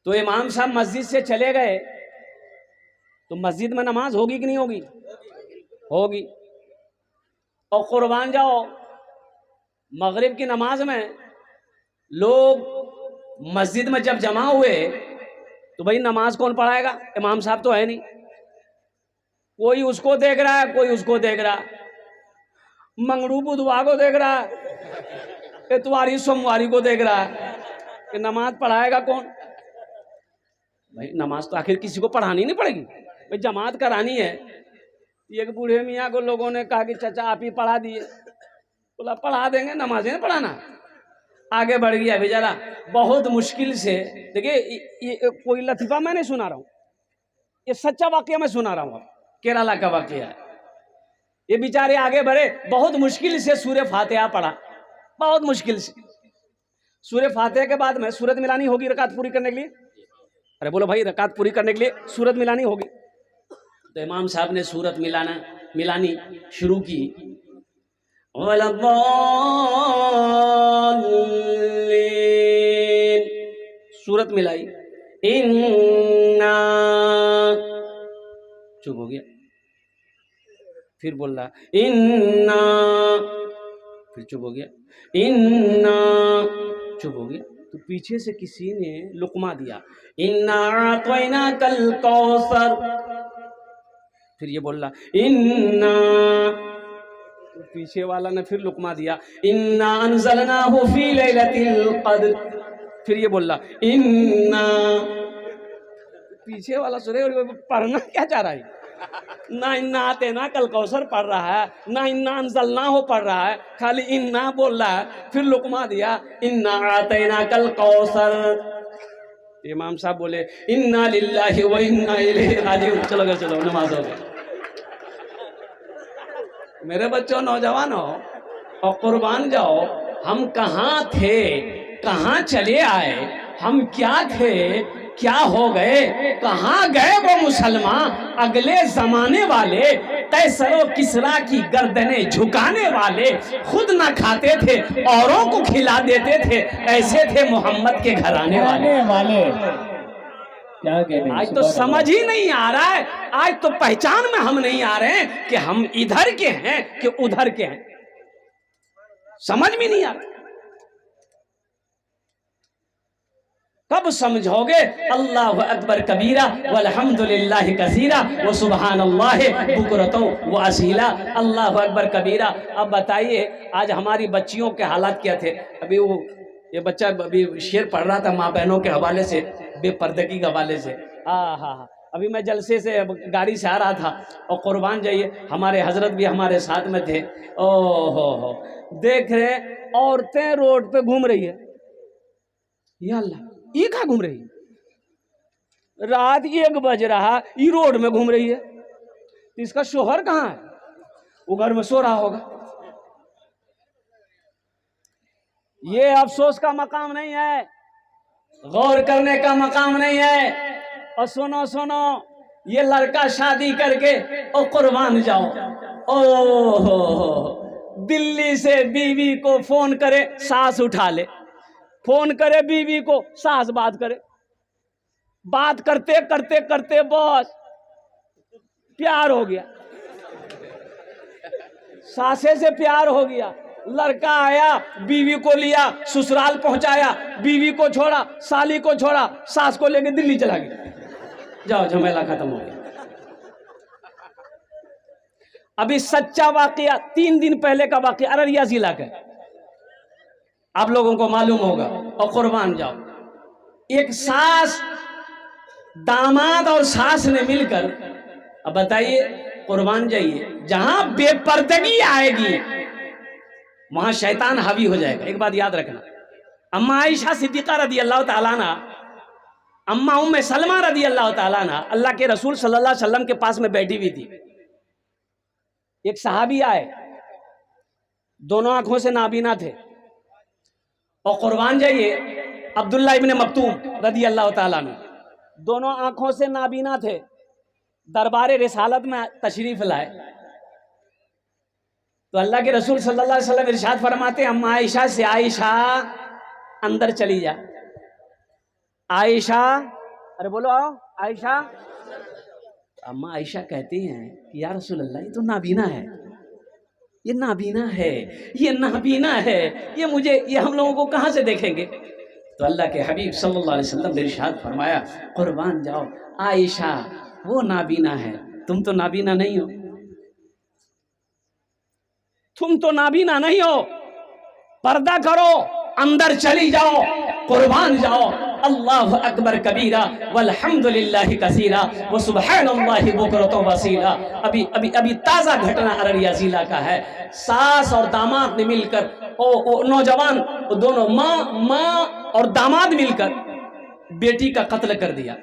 तो इमाम साहब मस्जिद से चले गए तो मस्जिद में नमाज होगी कि नहीं होगी? होगी। और कुर्बान जाओ, मगरिब की नमाज में लोग मस्जिद में जब जमा हुए तो भाई नमाज कौन पढ़ाएगा? इमाम साहब तो है नहीं। कोई उसको देख रहा है, कोई उसको देख रहा, मंगरू बुधवार को देख रहा है, इतवारी सोमवारी को देख रहा है कि नमाज पढ़ाएगा कौन? भाई नमाज तो आखिर किसी को पढ़ानी नहीं पड़ेगी, भाई जमात करानी है। एक बूढ़े मियाँ को लोगों ने कहा कि चाचा आप ही पढ़ा दिए। बोला पढ़ा देंगे, नमाज नहीं पढ़ाना। आगे बढ़ गया बेचारा, बहुत मुश्किल से। देखिए ये कोई लतीफा मैं नहीं सुना रहा हूँ, ये सच्चा वाकया मैं सुना रहा हूँ, केरला का वाकया है। ये बेचारे आगे बढ़े, बहुत मुश्किल से सूरह फातिहा पढ़ा, बहुत मुश्किल से। सूरह फातिहा के बाद में सूरत मिलानी होगी रकात पूरी करने के लिए। अरे बोलो भाई, रकात पूरी करने के लिए सूरत मिलानी होगी। तो इमाम साहब ने सूरत मिलानी शुरू की। सूरत मिलाई, इन्ना, चुप हो गया। फिर बोल रहा इन्ना, फिर चुप हो गया। इन्ना, चुप हो गया। तो पीछे से किसी ने लुकमा दिया, इन्ना आतैना कल कौसर। फिर ये बोल रहा इन्ना, तो पीछे वाला ने फिर लुकमा दिया, इन्ना अंज़लनाहु फी लैलतिल क़द्र। फिर ये बोल रहा इन्ना, पीछे वाला सुने पढ़ना क्या चाह रहा है? ना इन्ना आतैना कल कौसर पढ़ रहा है, ना इन्ना अंज़लनाहु पढ़ रहा है, खाली इन्ना बोल रहा है। फिर लुकमा दिया, इन्ना आतैना कल कौसर। इमाम साहब बोले इन्ना लिल्लाहि व इन्ना इलैहि राजिऊन। चलो घर चलो, नमाज हो गई। मेरे बच्चों, नौजवानों और कुर्बान जाओ, हम कहाँ थे, कहाँ चले आए, हम क्या थे, क्या हो गए, कहाँ गए वो मुसलमान अगले जमाने वाले, कैसरो किसरा की गर्दनें झुकाने वाले, खुद ना खाते थे औरों को खिला देते थे, ऐसे थे मोहम्मद के घराने वाले। क्या कहते हैं? आज तो समझ ही नहीं आ रहा है, आज तो पहचान में हम नहीं आ रहे हैं कि हम इधर के हैं कि उधर के हैं, समझ में नहीं आ रहा। कब समझोगे? अल्लाहु अकबर कबीरा वल्हम्दुलिल्लाहि कसीरा व सुबहानल्लाहि बुकरतौ व असीला। अल्लाहु अकबर कबीरा। अब बताइए आज हमारी बच्चियों के हालात क्या थे? अभी वो ये बच्चा अभी शेर पढ़ रहा था माँ बहनों के हवाले से, बेपर्दगी के हवाले से। हाँ, अभी मैं जलसे से गाड़ी से आ रहा था और कुर्बान जाइए हमारे हजरत भी हमारे साथ में थे। ओहो, देख रहे औरतें रोड पे घूम रही है, या अल्लाह, ये कहाँ घूम रही है? रात 1 बज रहा, ये रोड में घूम रही है। तो इसका शोहर कहाँ है? वो घर में सो रहा होगा। ये अफसोस का मकाम नहीं है, गौर करने का मकाम नहीं है। और सुनो, ये लड़का शादी करके और कुर्बान जाओ, ओहो, दिल्ली से बीवी को फोन करे, सास उठा ले, फोन करे बीवी को, सास बात करे, बात करते करते करते बस प्यार हो गया, सासे से प्यार हो गया। लड़का आया, बीवी को लिया, ससुराल पहुंचाया, बीवी को छोड़ा, साली को छोड़ा, सास को लेके दिल्ली चला गया। जाओ, झमेला खत्म हो गया। अभी सच्चा वाकया 3 दिन पहले का वाकया अररिया जिला का, आप लोगों को मालूम होगा। और कुर्बान जाओ, एक सास, दामाद और सास ने मिलकर, अब बताइए, कुर्बान जाइए, जहां बेपर्दगी आएगी वहां शैतान हावी हो जाएगा। एक बात याद रखना, अम्मा आयशा सिद्दीका रदी अल्लाह ताला अन्हा, अम्मा उम्मे सलमा रदी अल्लाह ताला अन्हा अल्लाह के रसूल सल्लल्लाहु अलैहि वसल्लम के पास में बैठी हुई थी। एक सहाबी आए, दोनों आंखों से नाबीना थे, और कुर्बान जाइए अब्दुल्ला इब्ने मक्तूम रदी अल्लाह ताला अन्हु, दोनों आंखों से नाबीना थे, दरबार रिसालत में तशरीफ लाए। तो अल्लाह के रसूल सल्लल्लाहु अलैहि वसल्लम इरशाद फरमाते, अम्मा आयशा से, आयशा अंदर चली जा, आयशा अरे बोलो आओ आयशा। अम्मा आयशा कहती हैं कि या रसूल अल्लाह ये तो नाबीना है, ये नाबीना है, ये नाबीना है, ये हम लोगों को कहाँ से देखेंगे। तो अल्लाह के हबीब सल्लल्लाहु अलैहि वसल्लम ने इरशाद फरमाया कुर्बान जाओ आयशा वो नाबीना है, तुम तो नाबीना नहीं हो, तुम तो नाबीना नहीं हो, पर्दा करो, अंदर चली जाओ, कुर्बान जाओ। अल्लाह अकबर कबीरा वल्हम्दुलिल्लाहि कसीरा व सुबहानल्लाहि बुकरतु वसीला। अभी ताज़ा घटना अररिया जिला का है। सास और दामाद ने मिलकर ओ नौजवान दोनों माँ और दामाद मिलकर बेटी का कत्ल कर दिया।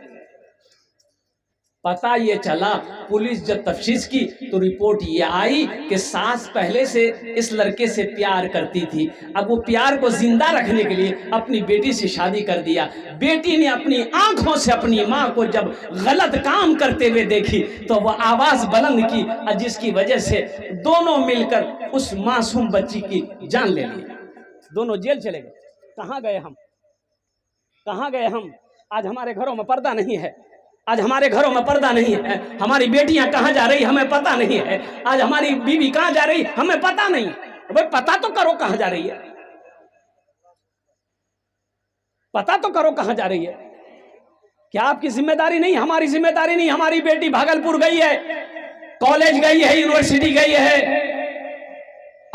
पता ये चला, पुलिस जब तफ्तीश की तो रिपोर्ट ये आई कि सास पहले से इस लड़के से प्यार करती थी। अब वो प्यार को जिंदा रखने के लिए अपनी बेटी से शादी कर दिया। बेटी ने अपनी आंखों से अपनी माँ को जब गलत काम करते हुए देखी तो वह आवाज बुलंद की, जिसकी वजह से दोनों मिलकर उस मासूम बच्ची की जान ले ली। दोनों जेल चले गए। कहाँ गए हम, कहाँ गए हम? आज हमारे घरों में पर्दा नहीं है, आज हमारे घरों में पर्दा नहीं है। हमारी बेटियां कहाँ जा रही हमें पता नहीं है। आज हमारी बीवी कहाँ जा रही हमें पता नहीं। भाई पता तो करो कहाँ जा रही है, पता तो करो कहाँ जा रही है। क्या आपकी जिम्मेदारी नहीं, हमारी जिम्मेदारी नहीं? हमारी बेटी भागलपुर गई है, कॉलेज गई है, यूनिवर्सिटी गई है,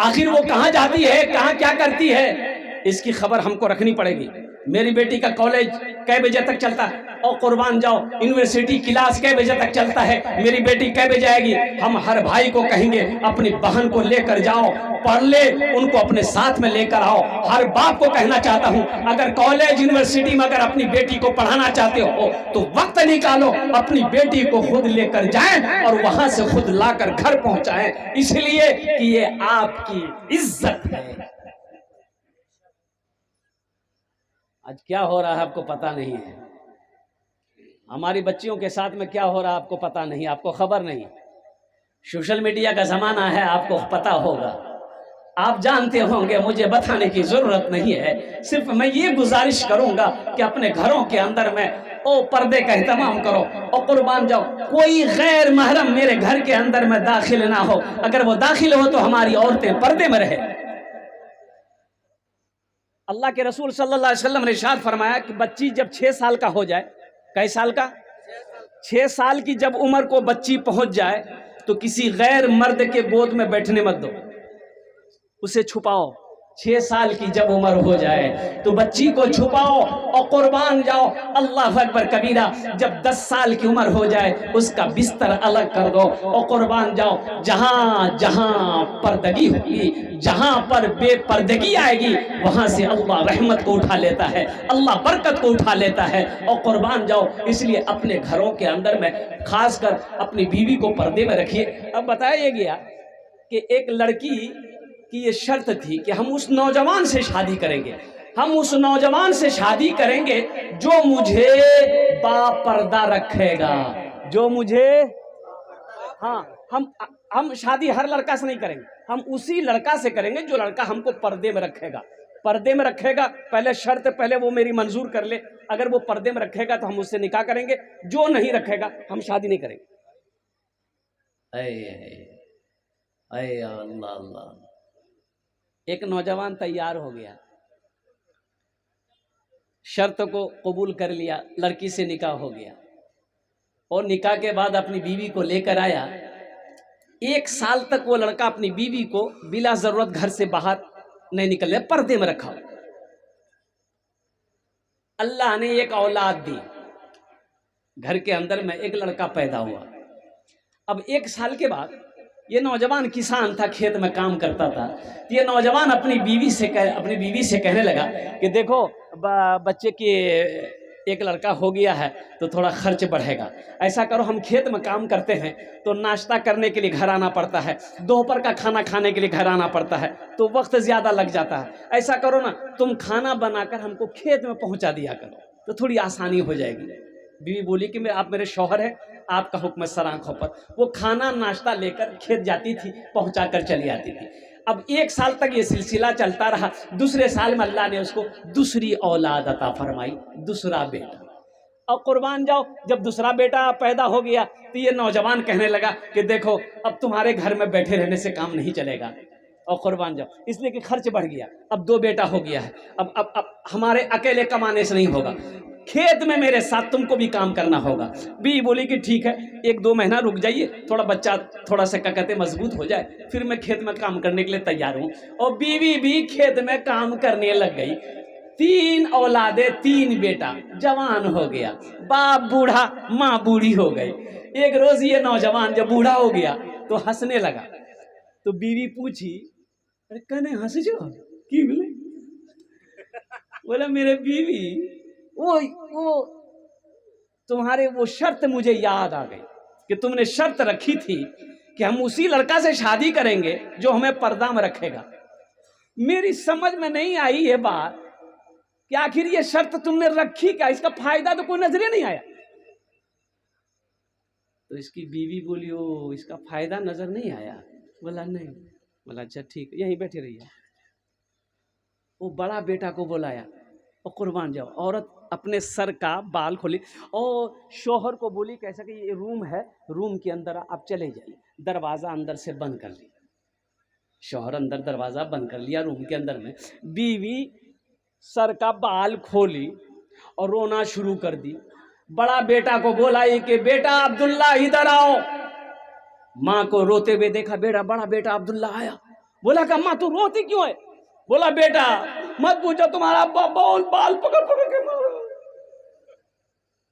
आखिर वो कहाँ जाती है, कहाँ क्या करती है, इसकी खबर हमको रखनी पड़ेगी। मेरी बेटी का कॉलेज कै बजे तक चलता है, और कुर्बान जाओ यूनिवर्सिटी क्लास कै बजे तक चलता है, मेरी बेटी कै बजे आएगी। हम हर भाई को कहेंगे अपनी बहन को लेकर जाओ, पढ़ ले, उनको अपने साथ में लेकर आओ। हर बाप को कहना चाहता हूं, अगर कॉलेज यूनिवर्सिटी में अगर अपनी बेटी को पढ़ाना चाहते हो तो वक्त निकालो, अपनी बेटी को खुद लेकर जाएं और वहां से खुद लाकर घर पहुंचाएं, इसलिए कि ये आपकी इज्जत है। आज क्या हो रहा है आपको पता नहीं है, हमारी बच्चियों के साथ में क्या हो रहा है आपको पता नहीं, आपको खबर नहीं। सोशल मीडिया का जमाना है, आपको पता होगा, आप जानते होंगे, मुझे बताने की जरूरत नहीं है। सिर्फ मैं ये गुजारिश करूंगा कि अपने घरों के अंदर में ओ पर्दे का एहतमाम करो और कुर्बान जाओ। कोई गैर महरम मेरे घर के अंदर में दाखिल ना हो, अगर वो दाखिल हो तो हमारी औरतें पर्दे में रहे। अल्लाह के रसूल सल्लल्लाहु अलैहि वसल्लम ने इरशाद फरमाया कि बच्ची जब 6 साल का हो जाए, कई साल का? 6 साल की जब उम्र को बच्ची पहुंच जाए तो किसी गैर मर्द के गोद में बैठने मत दो, उसे छुपाओ। 6 साल की जब उम्र हो जाए तो बच्ची को छुपाओ और कुर्बान जाओ। अल्लाह अकबर कबीरा। जब 10 साल की उम्र हो जाए उसका बिस्तर अलग कर दो और कुर्बान जाओ। जहां जहां पर्दगी होगी, जहां पर बेपर्दगी आएगी, वहां से अल्लाह रहमत को उठा लेता है, अल्लाह बरकत को उठा लेता है और कुर्बान जाओ। इसलिए अपने घरों के अंदर में खासकर अपनी बीवी को पर्दे में रखिए। अब बताया गया कि एक लड़की कि ये शर्त थी कि हम उस नौजवान से शादी करेंगे, हम उस नौजवान से शादी करेंगे जो मुझे बापर्दा रखेगा, जो मुझे, हाँ, हम शादी हर लड़का से नहीं करेंगे, हम उसी लड़का से करेंगे जो लड़का हमको पर्दे में रखेगा। पर्दे में रखेगा, पहले शर्त, पहले वो मेरी मंजूर कर ले। अगर वो पर्दे में रखेगा तो हम उससे निकाह करेंगे, जो नहीं रखेगा हम शादी नहीं करेंगे। अय अल्लाह अल्लाह। एक नौजवान तैयार हो गया, शर्त को कबूल कर लिया, लड़की से निकाह हो गया और निकाह के बाद अपनी बीवी को लेकर आया। 1 साल तक वो लड़का अपनी बीवी को बिला जरूरत घर से बाहर नहीं निकलने, पर्दे में रखा। अल्लाह ने एक औलाद दी, घर के अंदर में एक लड़का पैदा हुआ। अब 1 साल के बाद ये नौजवान किसान था, खेत में काम करता था। ये नौजवान अपनी बीवी से कहने लगा कि देखो बच्चे की एक लड़का हो गया है तो थोड़ा खर्च बढ़ेगा, ऐसा करो हम खेत में काम करते हैं तो नाश्ता करने के लिए घर आना पड़ता है, दोपहर का खाना खाने के लिए घर आना पड़ता है तो वक्त ज़्यादा लग जाता है, ऐसा करो ना तुम खाना बनाकर हमको खेत में पहुंचा दिया करो तो थोड़ी आसानी हो जाएगी। बीवी बोली कि आप मेरे शौहर हैं, आपका हुक्म सर आंखों पर। वो खाना नाश्ता लेकर खेत जाती थी, पहुंचा कर चली आती थी। अब 1 साल तक ये सिलसिला चलता रहा। दूसरे साल में अल्लाह ने उसको दूसरी औलाद अता फरमाई, दूसरा बेटा। और कुर्बान जाओ, जब दूसरा बेटा पैदा हो गया तो ये नौजवान कहने लगा कि देखो अब तुम्हारे घर में बैठे रहने से काम नहीं चलेगा, और कुर्बान जाओ, इसलिए कि खर्च बढ़ गया, अब 2 बेटा हो गया है, अब हमारे अकेले कमाने से नहीं होगा, खेत में मेरे साथ तुमको भी काम करना होगा। बीवी बोली कि ठीक है, 1-2 महीना रुक जाइए, थोड़ा बच्चा थोड़ा सा क्या कहते मजबूत हो जाए, फिर मैं खेत में काम करने के लिए तैयार हूँ। और बीवी भी खेत में काम करने लग गई। 3 औलादे, 3 बेटा, जवान हो गया, बाप बूढ़ा, माँ बूढ़ी हो गई। एक रोज ये नौजवान जब बूढ़ा हो गया तो हंसने लगा, तो बीवी पूछी, अरे कहने हंस जो की बोले? बोला मेरे बीवी वो तुम्हारे वो शर्त मुझे याद आ गई कि तुमने शर्त रखी थी कि हम उसी लड़का से शादी करेंगे जो हमें पर्दा में रखेगा। मेरी समझ में नहीं आई ये बात कि आखिर ये शर्त तुमने रखी क्या, इसका फायदा तो कोई नजरे नहीं आया। तो इसकी बीवी बोली, ओ इसका फायदा नजर नहीं आया? बोला नहीं। बोला अच्छा ठीक, यहीं बैठे रहिए। वो बड़ा बेटा को बुलाया और कुर्बान जाओ, औरत अपने सर का बाल खोली और शौहर को बोली कैसा कि ये रूम है, रूम के अंदर आप चले जाइए, दरवाज़ा अंदर से बंद कर लिया। शौहर अंदर दरवाज़ा बंद कर लिया रूम के अंदर में। बीवी सर का बाल खोली और रोना शुरू कर दी। बड़ा बेटा को बोला कि बेटा अब्दुल्ला इधर आओ। माँ को रोते हुए देखा, बड़ा बेटा अब्दुल्ला आया। बोला कि अम्मा तू रोती क्यों है? बोला बेटा मत पूछो, तुम्हारा बाल पकड़ पकड़ के मारो।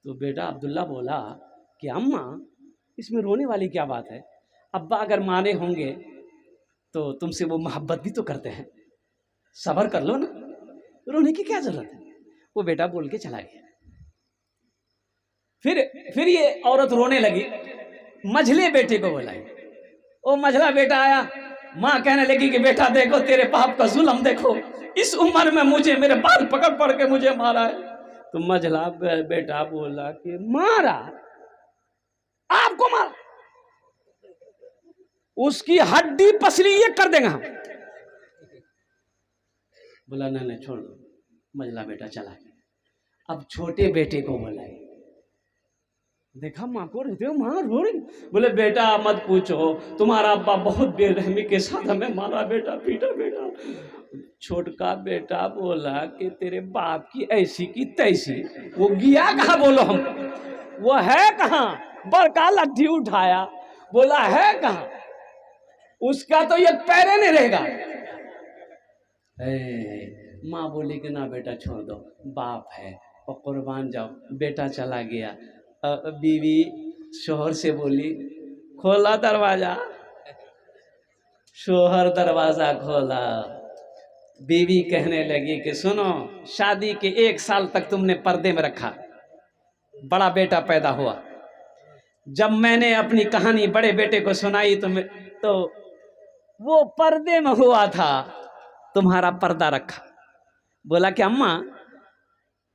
तो बेटा अब्दुल्ला बोला कि अम्मा इसमें रोने वाली क्या बात है? अब्बा अगर मारे होंगे तो तुमसे वो मोहब्बत भी तो करते हैं, सब्र कर लो ना, रोने की क्या जरूरत है? वो बेटा बोल के चला गया। फिर ये औरत रोने लगी। मझले बेटे को बुलाई। वो मझला बेटा आया। माँ कहने लगी कि बेटा देखो तेरे बाप का जुल्म देखो, इस उम्र में मुझे मेरे बाल पकड़ पकड़ के मुझे मारा है। तो मझला बेटा बोला कि मारा? आपको मारा? उसकी हड्डी पसली ये कर देंगे हम। बोला नहीं छोड़ दो। मझला बेटा चला गया। अब छोटे बेटे को बुलाए। देखा माँ को रहते हो, माँ रो रही। बोले बेटा मत पूछो, तुम्हारा अब्बा बहुत बेरहमी के साथ हमें मारा, बेटा पीटा बेटा। छोटका बेटा बोला कि तेरे बाप की ऐसी की तैसी। वो गया कहाँ बोलो हम? वो है कहाँ? बड़का लट्ठी उठाया, बोला है कहाँ? उसका तो ये पैरे नहीं रहेगा। माँ बोली कि ना बेटा छोड़ दो, बाप है और कुर्बान जाओ। बेटा चला गया। बीवी शोहर से बोली खोला दरवाजा। शोहर दरवाजा खोला। बीवी कहने लगी कि सुनो, शादी के 1 साल तक तुमने पर्दे में रखा, बड़ा बेटा पैदा हुआ। जब मैंने अपनी कहानी बड़े बेटे को सुनाई तो वो पर्दे में हुआ था, तुम्हारा पर्दा रखा। बोला कि अम्मा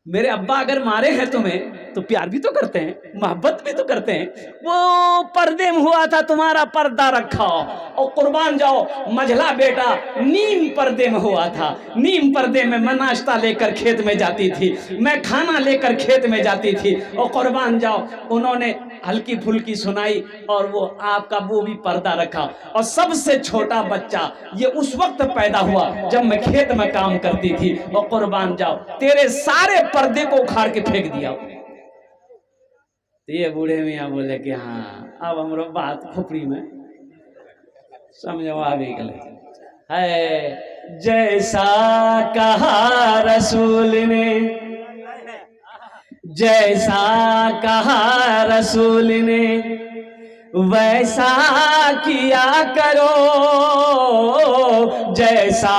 मेरे अब्बा अगर मारे हैं तुम्हें तो प्यार भी तो करते हैं, मोहब्बत भी तो करते हैं। वो पर्दे में हुआ था, तुम्हारा पर्दा रखा। और कुर्बान जाओ, मझला बेटा नीम पर्दे में हुआ था। नीम पर्दे में मैं नाश्ता लेकर खेत में जाती थी, मैं खाना लेकर खेत में जाती थी। और कुर्बान जाओ, उन्होंने हल्की फुल्की सुनाई और वो आपका वो भी पर्दा रखा। और सबसे छोटा बच्चा ये उस वक्त पैदा हुआ जब मैं खेत में काम करती थी। और कुर्बान जाओ, तेरे सारे पर्दे को उखाड़ के फेंक दिया। तो ये बूढ़े मियाँ बोले कि हाँ अब हमरो बात खोपड़ी में समझो आ भी गए है। जैसा कहा रसूल ने, जैसा कहा रसूल ने वैसा किया करो। जैसा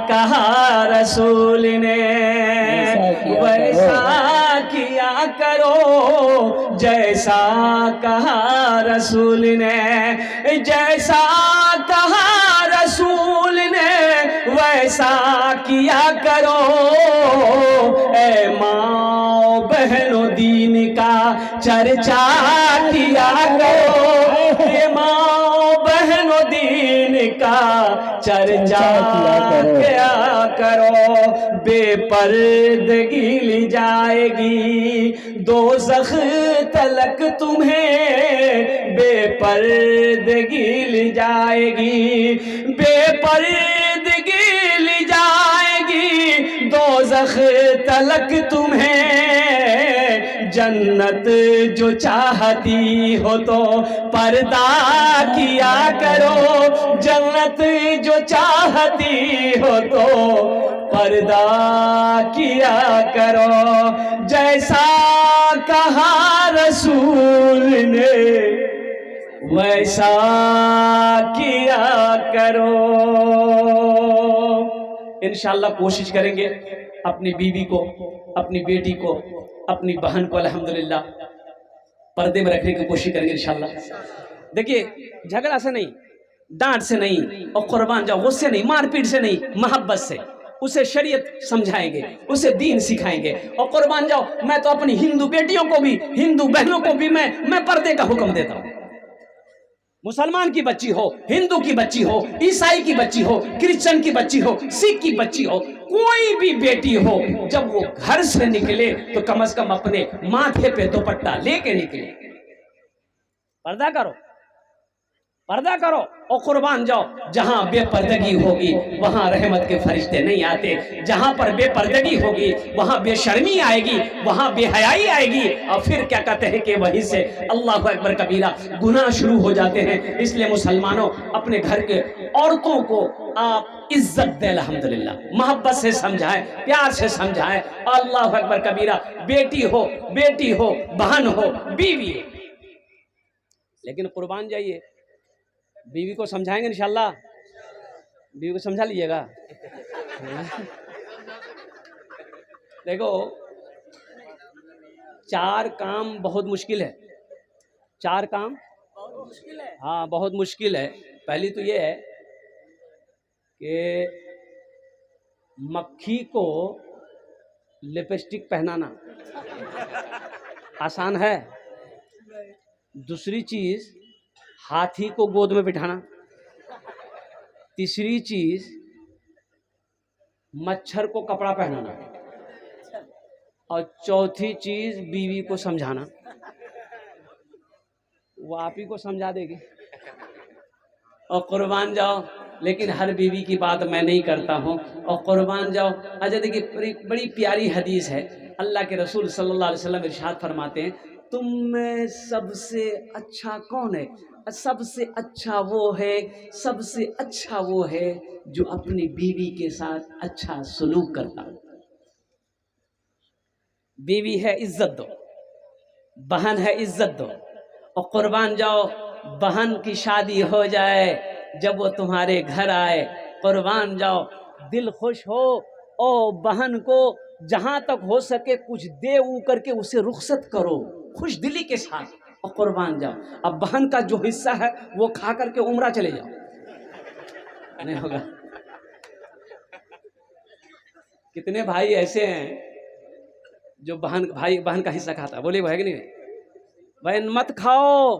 कहा रसूल ने वैसा किया करो। जैसा कहा रसूल ने, जैसा कहा रसूल ने वैसा किया करो। ए माँ बहनों दीन का चर्चा किया करो। ए माँ बहनों दीन का चर्चा क्या करो, बेपर्दगी ली जाएगी दोज़ख तलक तुम्हें, बेपर्दगी ली जाएगी, बेपर्दगी ली जाएगी दोज़ख तलक तुम्हें। जन्नत जो चाहती हो तो पर्दा किया करो, जन्नत जो चाहती हो तो पर्दा किया करो। जैसा कहा रसूल ने वैसा किया करो। इंशाअल्लाह कोशिश करेंगे अपनी बीवी को, अपनी बेटी को, अपनी बहन को अल्हम्दुलिल्लाह पर्दे में रखने की कोशिश करेंगे इंशाअल्लाह। देखिए झगड़ा से नहीं, डांट से नहीं, और कुर्बान जाओ गुस्से नहीं, मारपीट से नहीं, मोहब्बत से उसे शरीयत समझाएंगे, उसे दीन सिखाएंगे। और कुर्बान जाओ मैं तो अपनी हिंदू बेटियों को भी, हिंदू बहनों को भी मैं पर्दे का हुक्म देता हूँ। मुसलमान की बच्ची हो, हिंदू की बच्ची हो, ईसाई की बच्ची हो, क्रिश्चियन की बच्ची हो, सिख की बच्ची हो, कोई भी बेटी हो, जब वो घर से निकले तो कम से कम अपने माथे पे दुपट्टा लेके निकले। पर्दा करो, पर्दा करो और कुर्बान जाओ। जहां बेपर्दगी होगी वहां रहमत के फरिश्ते नहीं आते, जहां पर बेपर्दगी होगी वहां बेशर्मी आएगी, वहां बेहयाई आएगी, और फिर क्या कहते हैं कि वहीं से अल्लाहु अकबर कबीरा गुनाह शुरू हो जाते हैं। इसलिए मुसलमानों अपने घर के औरतों को आप इज्जत दें, अल्हम्दुलिल्लाह मोहब्बत से समझाएं, प्यार से समझाएं। अल्लाहु अकबर कबीरा, बेटी हो, बहन हो, बीवी हो, लेकिन कुर्बान जाइए बीवी को समझाएंगे इंशाअल्लाह। बीवी को समझा लीजिएगा। देखो 4 काम बहुत मुश्किल है, 4 काम बहुत मुश्किल है। हाँ बहुत मुश्किल है। पहली तो ये है कि मक्खी को लिपस्टिक पहनाना आसान है। दूसरी चीज हाथी को गोद में बिठाना। तीसरी चीज मच्छर को कपड़ा पहनाना। और चौथी चीज बीवी को समझाना। वो आप ही को समझा देगी। और कुर्बान जाओ, लेकिन हर बीवी की बात मैं नहीं करता हूँ। और कुर्बान जाओ, अच्छा देखिए बड़ी प्यारी हदीस है। अल्लाह के रसूल सल्लल्लाहु अलैहि वसल्लम इरशाद फरमाते हैं, तुम में सबसे अच्छा कौन है? सबसे अच्छा वो है, सबसे अच्छा वो है जो अपनी बीवी के साथ अच्छा सलूक करता है। बीवी है इज्जत दो, बहन है इज्जत दो। और कुर्बान जाओ बहन की शादी हो जाए, जब वो तुम्हारे घर आए, कुर्बान जाओ दिल खुश हो। और बहन को जहां तक हो सके कुछ दे ऊ करके उसे रुखसत करो खुश दिली के साथ। और कुर्बान जाओ अब बहन का जो हिस्सा है वो खा करके उम्रा चले जाओ, नहीं होगा। कितने भाई ऐसे हैं जो बहन का हिस्सा खाता? बोले भाई कि नहीं भाई? मत खाओ,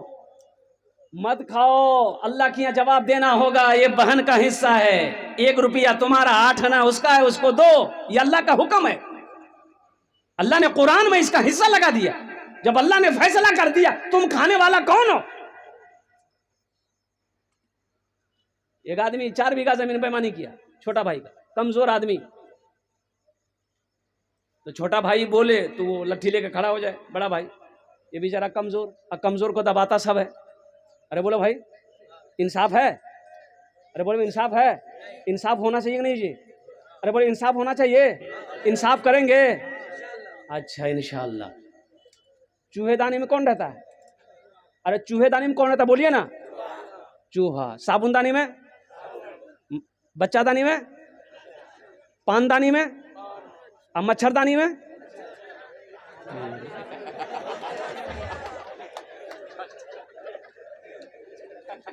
मत खाओ, अल्लाह के यहाँ जवाब देना होगा। ये बहन का हिस्सा है, 1 रुपया तुम्हारा, 8 आना उसका है, उसको दो। ये अल्लाह का हुक्म है। अल्लाह ने कुरान में इसका हिस्सा लगा दिया। जब अल्लाह ने फैसला कर दिया, तुम खाने वाला कौन हो? एक आदमी 4 बीघा जमीन बेईमानी किया, छोटा भाई का, कमजोर आदमी। तो छोटा भाई बोले तो वो लट्ठी लेके खड़ा हो जाए, बड़ा भाई ये बेचारा कमजोर, और कमजोर को दबाता सब है। अरे बोलो भाई इंसाफ है? अरे बोलो इंसाफ है? इंसाफ होना चाहिए कि नहीं जी? अरे बोले इंसाफ होना चाहिए, इंसाफ करेंगे। अच्छा इंशाअल्लाह। चूहेदानी में कौन रहता है? अरे चूहेदानी में कौन रहता है बोलिए ना? चूहा। साबुनदानी में? बच्चादानी में? पानदानी में? और मच्छरदानी में?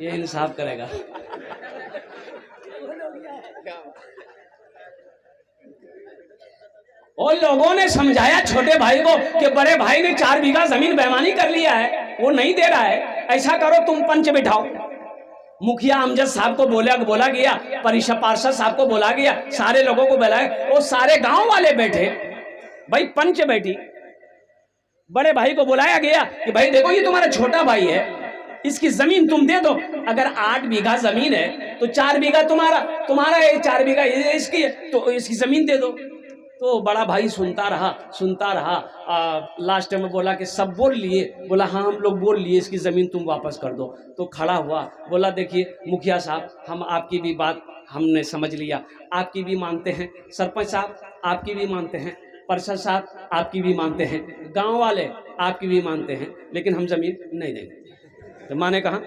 ये इंसाफ करेगा। और लोगों ने समझाया छोटे भाई को कि बड़े भाई ने 4 बीघा जमीन बेईमानी कर लिया है, वो नहीं दे रहा है, ऐसा करो तुम पंच बिठाओ। मुखिया अमजद साहब को बोला गया, परिषद पार्षद साहब को बोला गया, सारे लोगों को बुलाया, वो सारे गांव वाले बैठे, भाई पंच बैठी, बड़े भाई को बुलाया गया कि भाई देखो ये तुम्हारा छोटा भाई है, इसकी जमीन तुम दे दो, अगर 8 बीघा जमीन है तो 4 बीघा तुम्हारा है, 4 बीघा इसकी है, तो इसकी जमीन दे दो। तो बड़ा भाई सुनता रहा, लास्ट में बोला कि सब बोल लिए, बोला हाँ हम लोग बोल लिए, इसकी ज़मीन तुम वापस कर दो। तो खड़ा हुआ, बोला देखिए मुखिया साहब, हम आपकी भी बात हमने समझ लिया, आपकी भी मानते हैं, सरपंच साहब आपकी भी मानते हैं, पार्षद साहब आपकी भी मानते हैं, गांव वाले आपकी भी मानते हैं, लेकिन हम ज़मीन नहीं देंगे। तो माने कहा,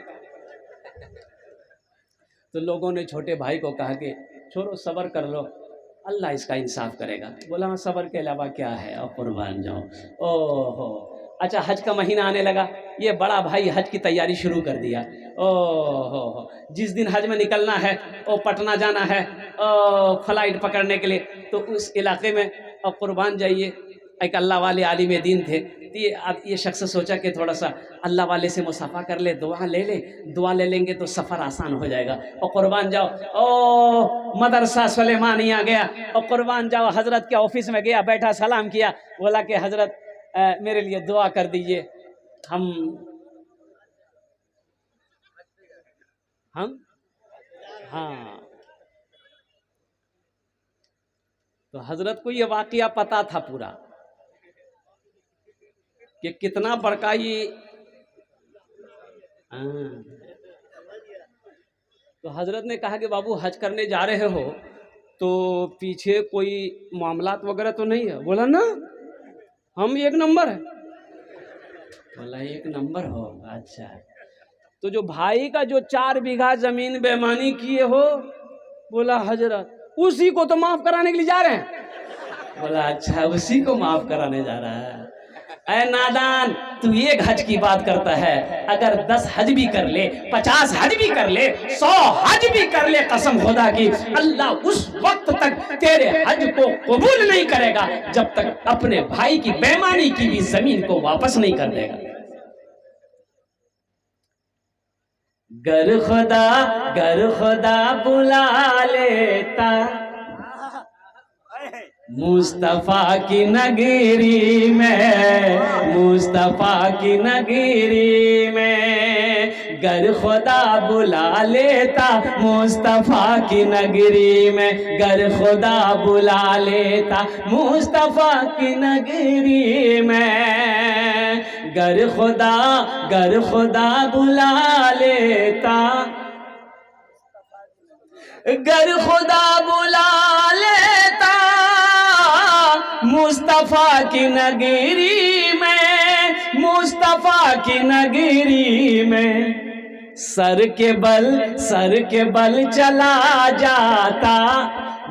तो लोगों ने छोटे भाई को कहा कि छोड़ो सब्र कर लो, अल्लाह इसका इंसाफ करेगा। बोला हाँ सब्र के अलावा क्या है, और कुर्बान जाओ। ओहो, अच्छा हज का महीना आने लगा, ये बड़ा भाई हज की तैयारी शुरू कर दिया। ओहो, जिस दिन हज में निकलना है वो पटना जाना है फ्लाइट पकड़ने के लिए, तो उस इलाके में और कुर्बान जाइए, एक अल्लाह वाले आलिम दीन थे, ये शख्स सोचा कि थोड़ा सा अल्लाह वाले से मुसाफा कर ले, दुआ ले लेंगे तो सफ़र आसान हो जाएगा, और कुर्बान जाओ। ओ मदरसा सुलेमानिया गया और कुर्बान जाओ, हज़रत के ऑफिस में गया, बैठा, सलाम किया, बोला कि हज़रत मेरे लिए दुआ कर दीजिए, हम हाँ। तो हज़रत को ये वाक़या पता था पूरा कि कितना बड़का ये, तो हजरत ने कहा कि बाबू हज करने जा रहे हो तो पीछे कोई मामलात वगैरह तो नहीं है? बोला ना हम 1 नंबर है। बोला 1 नंबर हो, अच्छा। तो जो भाई का जो 4 बीघा जमीन बेईमानी किए हो, बोला हजरत उसी को तो माफ कराने के लिए जा रहे हैं। बोला अच्छा उसी को माफ कराने जा रहा है। ऐ नादान, तू 1 हज की बात करता है, अगर 10 हज भी कर ले, 50 हज भी कर ले, 100 हज भी कर ले, कसम खुदा की अल्लाह उस वक्त तक तेरे हज को कबूल नहीं करेगा जब तक अपने भाई की बेईमानी की भी जमीन को वापस नहीं कर देगा। गर खुदा बुला लेता मुस्तफा की नगरी में, मुस्तफा की नगरी में, गर खुदा बुला लेता मुस्तफा की नगरी में, गर खुदा बुला लेता मुस्तफा की नगरी में, गर खुदा बुला लेता, गर खुदा बुला लेता मुस्तफा की नगरी में, मुस्तफा की नगरी में, सर के बल चला जाता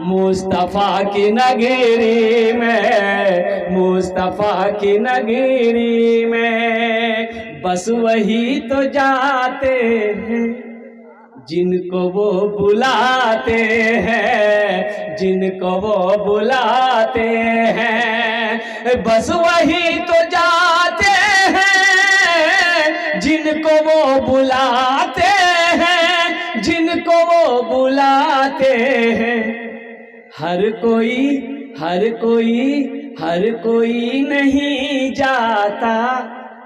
मुस्तफा की नगरी में, मुस्तफा की नगरी में, बस वही तो जाते हैं जिनको वो बुलाते हैं, जिनको वो बुलाते हैं, बस वही तो जाते हैं जिनको वो बुलाते हैं, जिनको वो बुलाते हैं। हर कोई नहीं जाता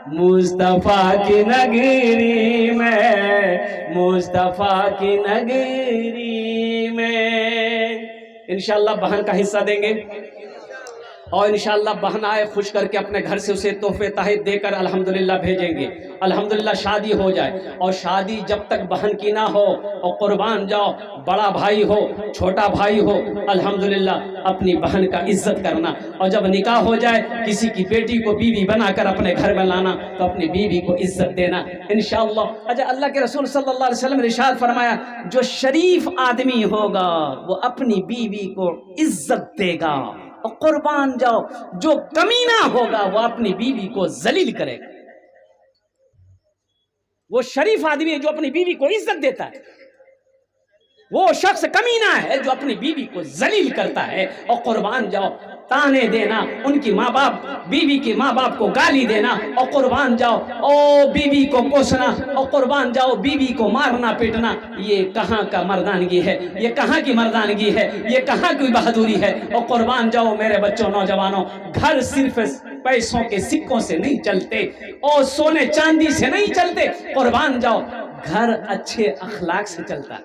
मुस्तफा की नगरी में, मुस्तफा की नगरी में। इंशाअल्लाह बहन का हिस्सा देंगे और इंशाअल्लाह बहन आए खुश करके अपने घर से उसे तोहफे ताहिद देकर अल्हम्दुलिल्लाह भेजेंगे। अल्हम्दुलिल्लाह शादी हो जाए, और शादी जब तक बहन की ना हो और कुर्बान जाओ, बड़ा भाई हो छोटा भाई हो, अल्हम्दुलिल्लाह अपनी बहन का इज्जत करना, और जब निकाह हो जाए किसी की बेटी को बीवी बनाकर अपने घर में लाना तो अपनी बीवी को इज्जत देना इंशाअल्लाह। अच्छा, अल्लाह के रसूल सल्लल्लाहु अलैहि वसल्लम ने इरशाद फरमाया, जो शरीफ आदमी होगा वो अपनी बीवी को इज्जत देगा, और कुर्बान जाओ जो कमीना होगा वो अपनी बीवी को जलील करेगा। वो शरीफ आदमी है जो अपनी बीवी को इज्जत देता है, वो शख्स कमीना है जो अपनी बीवी को जलील करता है। और कुर्बान जाओ ताने देना, उनकी माँ बाप, बीवी के माँ बाप को गाली देना, और कुर्बान जाओ ओ बीवी को कोसना, और कुर्बान जाओ बीवी को मारना पीटना, ये कहाँ का मर्दानगी है, ये कहाँ की मर्दानगी है, ये कहाँ की बहादुरी है। और कुर्बान जाओ मेरे बच्चों, नौजवानों, घर सिर्फ पैसों के सिक्कों से नहीं चलते और सोने चांदी से नहीं चलते। कुर्बान जाओ घर अच्छे अखलाक से चलता है,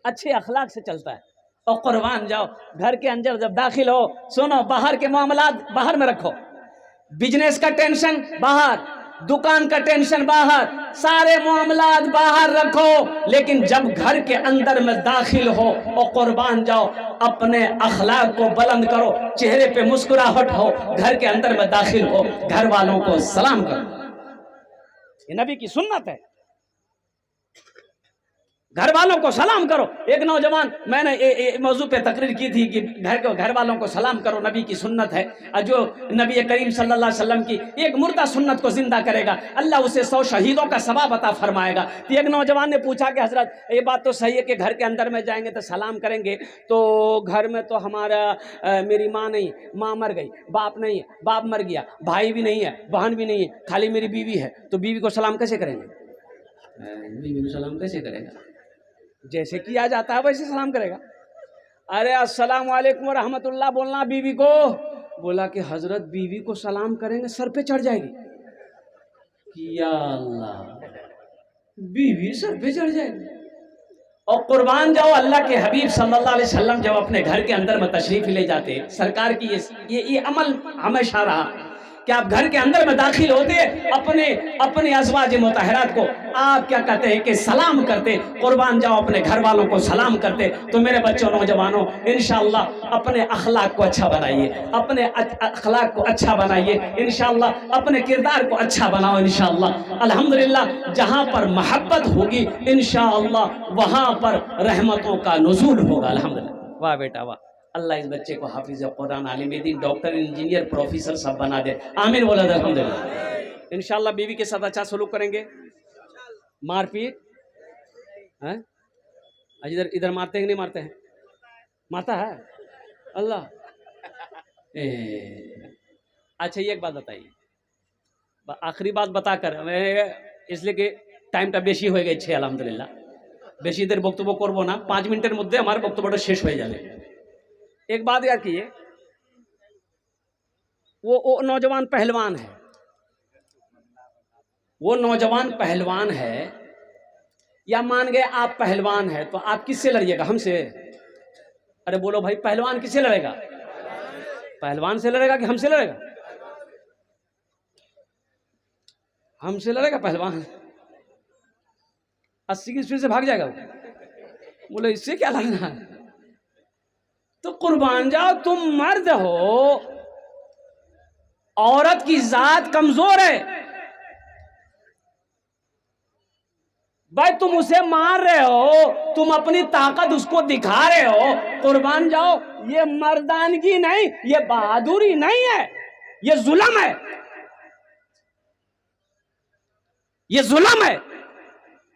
अच्छे अखलाक से चलता है। और कुर्बान जाओ घर के अंदर जब दाखिल हो, सुनो, बाहर के मामलात बाहर में रखो, बिजनेस का टेंशन बाहर, दुकान का टेंशन बाहर, सारे मामलात बाहर रखो, लेकिन जब घर के अंदर में दाखिल हो और कुर्बान जाओ अपने अखलाक को बुलंद करो, चेहरे पे मुस्कुराहट हो, घर के अंदर में दाखिल हो, घर वालों को सलाम करो। ये नबी की सुन्नत है, घर वालों को सलाम करो। एक नौजवान, मैंने मौजू पे तकरीर की थी कि घर वालों को सलाम करो, नबी की सुन्नत है। जो नबी करीम सल्लल्लाहु अलैहि वसल्लम की एक मुर्दा सुन्नत को जिंदा करेगा, अल्लाह उसे 100 शहीदों का सवाब अता फरमाएगा। तो एक नौजवान ने पूछा कि हजरत ये बात तो सही है कि घर के अंदर में जाएंगे तो सलाम करेंगे, तो घर में तो हमारा मेरी माँ नहीं, माँ मर गई, बाप नहीं है, बाप मर गया, भाई भी नहीं है, बहन भी नहीं है, खाली मेरी बीवी है, तो बीवी को सलाम कैसे करेंगे? बीवी को सलाम कैसे करेगा? जैसे किया जाता है वैसे सलाम करेगा। अरे अस्सलाम वालेकुम रहमतुल्लाह बोलना बीवी को। बोला कि हजरत बीवी को सलाम करेंगे सर पे चढ़ जाएगी। या अल्लाह, बीवी सर पे चढ़ जाएगी। और कुर्बान जाओ अल्लाह के हबीब सल्लल्लाहु अलैहि वसल्लम जब अपने घर के अंदर में तशरीफ ले जाते, सरकार की ये अमल हमेशा रहा कि आप घर के अंदर में दाखिल होते, अपने अज़वाज मुतहरात को आप क्या कहते हैं कि सलाम करते। कुर्बान जाओ अपने घर वालों को सलाम करते। तो मेरे बच्चों, नौजवानों, इंशाअल्लाह अपने अखलाक को अच्छा बनाइए, अपने अखलाक को अच्छा बनाइए, इंशाअल्लाह अपने किरदार को अच्छा बनाओ। इंशाअल्लाह अल्हम्दुलिल्लाह जहाँ पर मोहब्बत होगी इंशाअल्लाह वहाँ पर रहमतों का नुज़ूल होगा। अल्हम्दुलिल्लाह। वाह बेटा वाह, अल्लाह इस बच्चे को हाफिज़ कुरान, आलिम दीन, डॉक्टर, इंजीनियर, प्रोफेसर सब बना दे। आमीन बोला अल्हम्दुलिल्लाह। इंशाअल्लाह बीवी के साथ अच्छा सलूक करेंगे। मारपीट है इधर इधर मारते हैं कि नहीं मारते हैं? मारता है अल्लाह। अच्छा ये एक बात बताइए, आखिरी बात बताकर इसलिए कि टाइमটা বেশি হয়ে গেছে আলহামদুলিল্লাহ, বেশি দের বক্তব্য করব না, 5 মিনিটের মধ্যে আমার বক্তব্যটা শেষ হয়ে যাবে। एक बात याद कीजिए, वो नौजवान पहलवान है, वो नौजवान पहलवान है, या मान गए आप पहलवान है, तो आप किससे लड़िएगा? हमसे? अरे बोलो भाई, पहलवान किससे लड़ेगा? पहलवान से लड़ेगा कि हमसे लड़ेगा? हमसे लड़ेगा पहलवान। 80 की स्पीड से भाग जाएगा वो। बोले इससे क्या लड़ना है? तो कुर्बान जाओ, तुम मर्द हो, औरत की जात कमजोर है भाई, तुम उसे मार रहे हो, तुम अपनी ताकत उसको दिखा रहे हो। कुर्बान जाओ, ये मर्दानगी नहीं, ये बहादुरी नहीं है, ये जुल्म है, ये जुल्म है।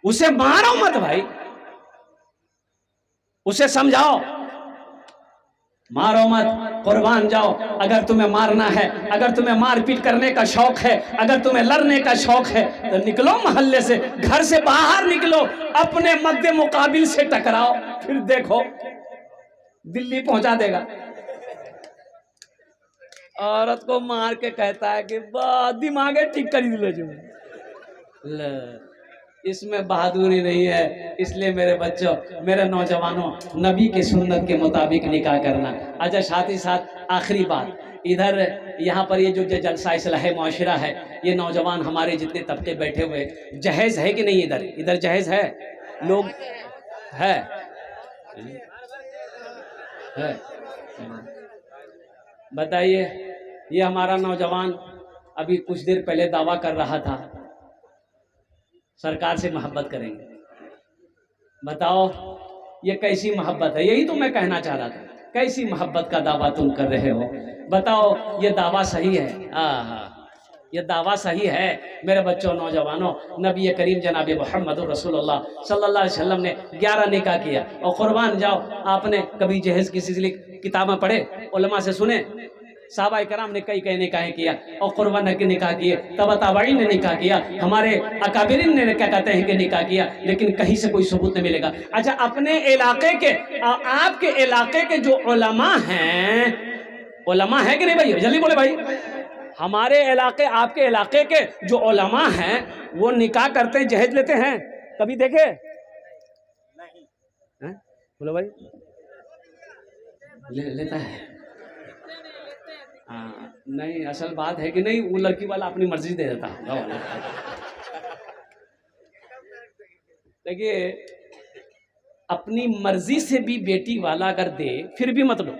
उसे मारो मत भाई, उसे समझाओ, मारो मत। कुर्बान जाओ, अगर तुम्हें मारना है, अगर तुम्हें मारपीट करने का शौक है, अगर तुम्हें लड़ने का शौक है, तो निकलो मोहल्ले से, घर से बाहर निकलो, अपने मद्दे मुकाबिल से टकराओ, फिर देखो दिल्ली पहुंचा देगा। औरत को मार के कहता है कि दिमाग ठीक कर लो जो, इसमें बहादुरी नहीं है। इसलिए मेरे बच्चों, मेरे नौजवानों, नबी के सुन्नत के मुताबिक निकाह करना। अच्छा, साथ ही साथ आखिरी बात, इधर यहाँ पर ये जो जलसा इस्लाह मुआशरा है, ये नौजवान हमारे जितने तबके बैठे हुए, जहेज़ है कि नहीं? इधर जहेज़ है? लोग है? बताइए। ये हमारा नौजवान अभी कुछ देर पहले दावा कर रहा था सरकार से मोहब्बत करेंगे। बताओ ये कैसी मोहब्बत है? यही तो मैं कहना चाह रहा था, कैसी मोहब्बत का दावा तुम कर रहे हो? बताओ ये दावा सही है? ये दावा सही है मेरे बच्चों, नौजवानों। नबी करीम जनाब मोहम्मद रसूलुल्लाह सल्लल्लाहु अलैहि वसल्लम ने 11 निकाह किया। और कुर्बान जाओ, आपने कभी जहेज की सिलसिले किताबें पढ़े, उलमा से सुने? साहबा कराम ने कई कई निकाह किया और कुर्बान के निकाह किए, तबा ताबईन ने निकाह किया, हमारे अकाबिरीन ने क्या कहते हैं कि निकाह किया, लेकिन कहीं से कोई सबूत नहीं मिलेगा। अच्छा, अपने इलाके के, आपके इलाके के जो उलमा हैं, उलमा है कि नहीं भाई? जल्दी बोले भाई। हमारे इलाके, आपके इलाके के जो उलमा हैं वो निकाह करते हैं, जहेज लेते हैं, कभी देखे? नहीं। बोलो भाई। लेता है? हाँ, नहीं, असल बात है कि नहीं, वो लड़की वाला अपनी मर्जी दे देता है। देखिए, अपनी मर्जी से भी बेटी वाला अगर दे फिर भी मत लो।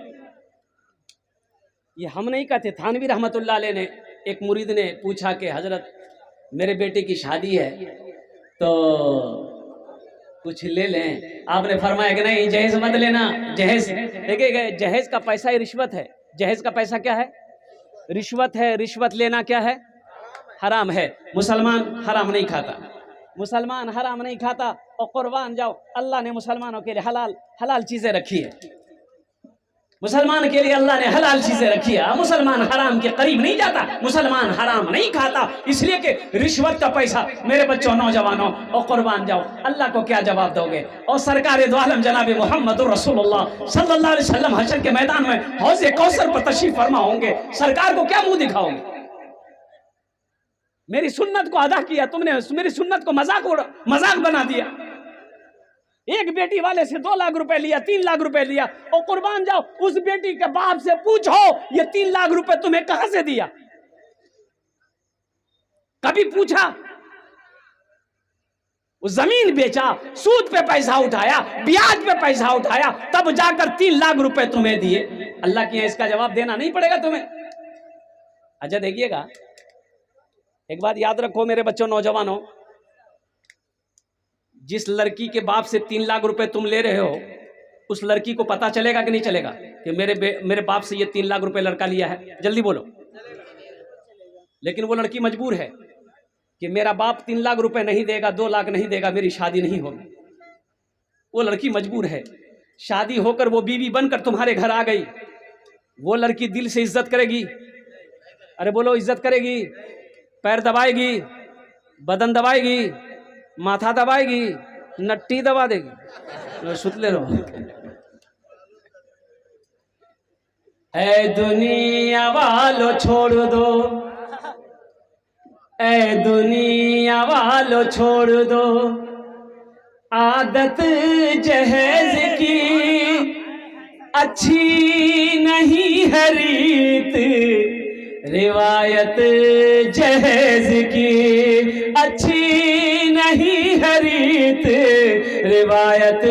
ये हम नहीं कहते। थानवी रहमतुल्लाह अलैह ने, एक मुरीद ने पूछा कि हजरत मेरे बेटे की शादी है तो कुछ ले लें। आपने फरमाया कि नहीं, जहेज मत लेना। जहेज देखिए, जहेज का पैसा ही रिश्वत है। जहेज का पैसा क्या है? रिश्वत है। रिश्वत लेना क्या है? हराम है। मुसलमान हराम नहीं खाता, मुसलमान हराम नहीं खाता। और कुर्बान जाओ, अल्लाह ने मुसलमानों के लिए हलाल हलाल चीजें रखी है। मुसलमान के लिए अल्लाह ने हलाल चीजें रखी है। मुसलमान हराम के करीब नहीं जाता, मुसलमान हराम नहीं खाता। इसलिए कि रिश्वत का पैसा, मेरे बच्चों, नौजवानों, और कुर्बान जाओ, अल्लाह को क्या जवाब दोगे? और सरकार दो आलम जनाब मोहम्मद रसूलुल्लाह सल्लल्लाहु अलैहि वसल्लम हशर के मैदान में हौज़े कौसर पर तशरीफ फरमा होंगे, सरकार को क्या मुंह दिखाओगे? मेरी सुन्नत को अदा किया तुमने, मेरी सुन्नत को मजाक बना दिया। एक बेटी वाले से 2 लाख रुपए लिया, 3 लाख रुपए लिया। और कुर्बान जाओ, उस बेटी के बाप से पूछो ये 3 लाख रुपए तुम्हें कहां से दिया? कभी पूछा? वो जमीन बेचा, सूद पे पैसा उठाया, ब्याज पे पैसा उठाया, तब जाकर 3 लाख रुपए तुम्हें दिए। अल्लाह की इसका जवाब देना नहीं पड़ेगा तुम्हें। अच्छा देखिएगा, एक बात याद रखो मेरे बच्चों, नौजवानों, जिस लड़की के बाप से 3 लाख रुपए तुम ले रहे हो, उस लड़की को पता चलेगा कि नहीं चलेगा कि मेरे बाप से ये 3 लाख रुपए लड़का लिया है? जल्दी बोलो। लेकिन वो लड़की मजबूर है कि मेरा बाप 3 लाख रुपए नहीं देगा, 2 लाख नहीं देगा, मेरी शादी नहीं होगी। वो लड़की मजबूर है। शादी होकर वो बीवी बनकर तुम्हारे घर आ गई। वो लड़की दिल से इज्जत करेगी? अरे बोलो, इज्जत करेगी? पैर दबाएगी, बदन दबाएगी, माथा दबाएगी, नट्टी दबा देगी, सुतले रहो। ऐ दुनिया वालों छोड़ दो, ऐ दुनिया वालों छोड़ दो आदत जहेज की, अच्छी नहीं है रीत रिवायत जहेज की, अच्छी नहीं है रीत रिवायत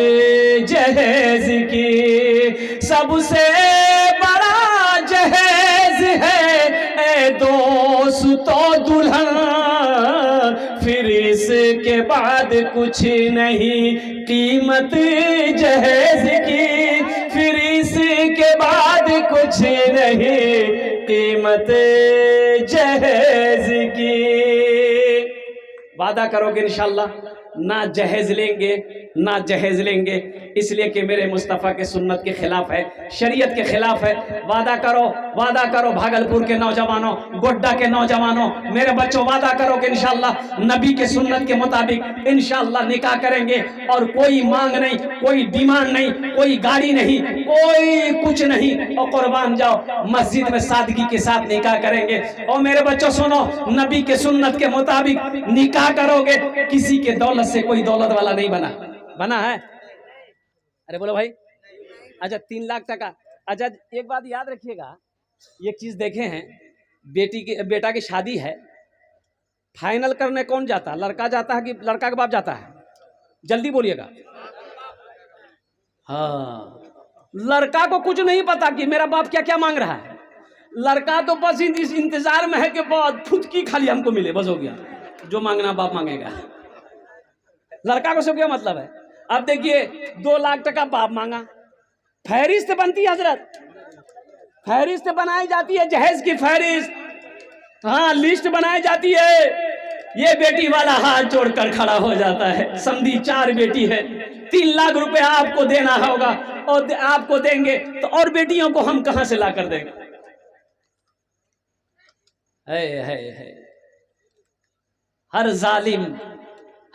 जहेज की। सबसे बड़ा जहेज है ए दोस्तों दुल्हन, फिर इसके बाद कुछ नहीं कीमत जहेज की, फिर इसके बाद कुछ नहीं कीमत जहेज की। वादा करोगे इंशाल्लाह ना जहेज लेंगे, ना जहेज लेंगे, इसलिए कि मेरे मुस्तफ़ा के सुन्नत के खिलाफ है, शरीयत के खिलाफ है। वादा करो, वादा करो भागलपुर के नौजवानों, गोड्डा के नौजवानों, मेरे बच्चों, वादा करो कि इंशाल्लाह नबी के सुन्नत के मुताबिक इंशाल्लाह निकाह करेंगे। और कोई मांग नहीं, कोई डिमांड नहीं, कोई गाड़ी नहीं, कोई कुछ नहीं। और कुर्बान जाओ, मस्जिद में सादगी के साथ निकाह करेंगे। और मेरे बच्चों सुनो, नबी के सुन्नत के मुताबिक निकाह करोगे, किसी के दौलत से कोई दौलत वाला नहीं बना है। अरे बोलो भाई। अच्छा 3 लाख टका। अच्छा एक बात याद रखिएगा, एक चीज देखे हैं, बेटा की शादी है, फाइनल करने कौन जाता है? लड़का जाता है कि लड़का का बाप जाता है? जल्दी बोलिएगा। हाँ, लड़का को कुछ नहीं पता कि मेरा बाप क्या क्या मांग रहा है। लड़का तो बस इस इंतजार में है कि बहुत फुटकी खाली हमको मिले, बस हो गया, जो मांगना बाप मांगेगा। लड़का को सब क्या मतलब है? अब देखिए 2 लाख टका बाप मांगा, फहरिस्त बनती है हजरत, फहरिस्त बनाई जाती है, जहेज की फहरिस्त। हाँ, लिस्ट बनाई जाती है। ये बेटी वाला हाथ जोड़कर खड़ा हो जाता है, समधी 4 बेटी है, 3 लाख रुपए आपको देना होगा और आपको देंगे तो और बेटियों को हम कहां से ला कर देंगे? है। हर जालिम,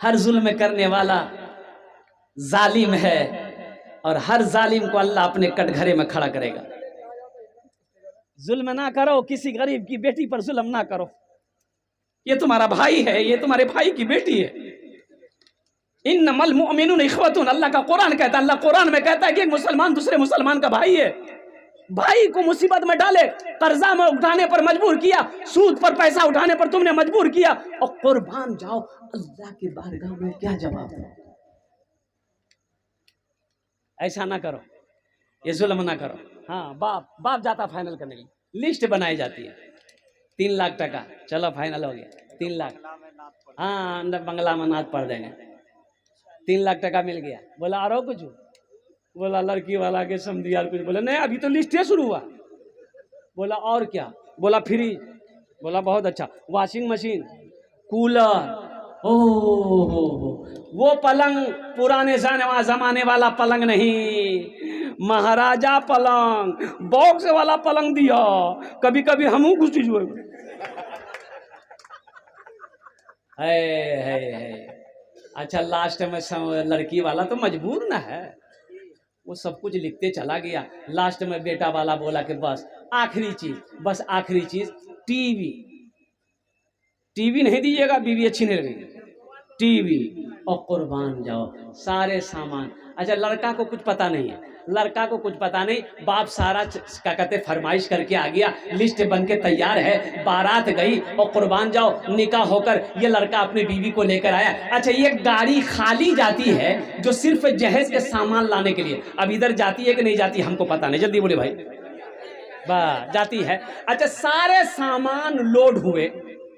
हर जुल्म करने वाला जालिम है और हर जालिम को अल्लाह अपने कटघरे में खड़ा करेगा। जुल्म ना करो, किसी गरीब की बेटी पर जुल्म ना करो। ये तुम्हारा भाई है, ये तुम्हारे भाई की बेटी है। इन्नमल मुअमिनून इख्वतुन, अल्लाह का कुरान कहता है, अल्लाह कुरान में कहता है कि एक मुसलमान दूसरे मुसलमान का भाई है। भाई को मुसीबत में डाले, कर्जा में उठाने पर मजबूर किया, सूद पर पैसा उठाने पर तुमने मजबूर किया और कुर्बान जाओ, अल्लाह की बारगाह में क्या जवाब दो? ऐसा ना करो, ये जुल्म ना करो। हाँ, बाप जाता फाइनल करने के लिए, लिस्ट बनाई जाती है। 3 लाख टका, चलो फाइनल हो गया, 3 लाख। हाँ, अंदर बंगला में नाथ पढ़ देंगे, 3 लाख टका मिल गया। बोला और कुछ? बोला लड़की वाला के समझी यार कुछ। बोला नहीं, अभी तो लिस्ट शुरू हुआ। बोला और क्या? बोला फ्रिज। बोला बहुत अच्छा। वॉशिंग मशीन, कूलर, ओहो वो पलंग पुराने जमाने वाला पलंग नहीं, महाराजा पलंग, बॉक्स वाला पलंग दिया। कभी कभी हम कुछ चीज है। अच्छा, लास्ट में लड़की वाला तो मजबूर ना है, वो सब कुछ लिखते चला गया। लास्ट में बेटा वाला बोला कि बस आखिरी चीज टीवी नहीं दीजिएगा, बीवी अच्छी नहीं लगेगी, टीवी और कुर्बान जाओ, सारे सामान। अच्छा, लड़का को कुछ पता नहीं है, बाप सारा क्या कहते फरमाइश करके आ गया, लिस्ट बन के तैयार है, बारात गई और कुर्बान जाओ निकाह होकर ये लड़का अपनी बीवी को लेकर आया। अच्छा, ये गाड़ी खाली जाती है जो सिर्फ जहेज के सामान लाने के लिए। अब इधर जाती है कि नहीं जाती हमको पता नहीं, जल्दी बोले भाई। जाती है। अच्छा, सारे सामान लोड हुए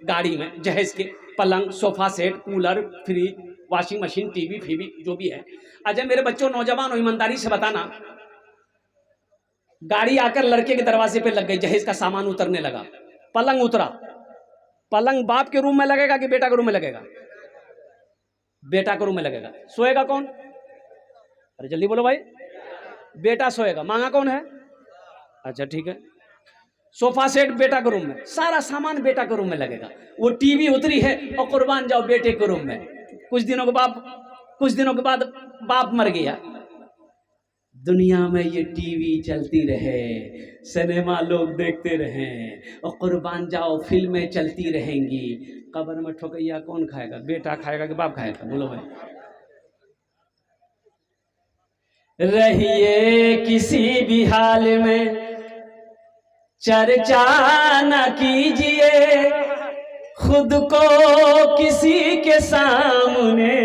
गाड़ी में, जहेज के, पलंग, sofa set, cooler, fridge, washing machine, TV फीवी जो भी है। अच्छा मेरे बच्चों, नौजवान और ईमानदारी से बताना, गाड़ी आकर लड़के के दरवाजे पे लग गई, जहेज का सामान उतरने लगा, पलंग उतरा। पलंग बाप के रूम में लगेगा कि बेटा के रूम में लगेगा? बेटा के रूम में लगेगा। सोएगा कौन? अरे जल्दी बोलो भाई। बेटा सोएगा। मांगा कौन है? अच्छा ठीक है, सोफा सेट बेटा के रूम में, सारा सामान बेटा के रूम में लगेगा। वो टीवी उतरी है और कुर्बान जाओ बेटे के रूम में। कुछ दिनों के बाद बाप मर गया। दुनिया में ये टीवी चलती रहे, सिनेमा लोग देखते रहे और कुर्बान जाओ फिल्में चलती रहेंगी। कब्र में ठोकैया कौन खाएगा? बेटा खाएगा कि बाप खाएगा? बोलो भाई। रहिए किसी भी हाल में चर्चा न कीजिए, खुद को किसी के सामने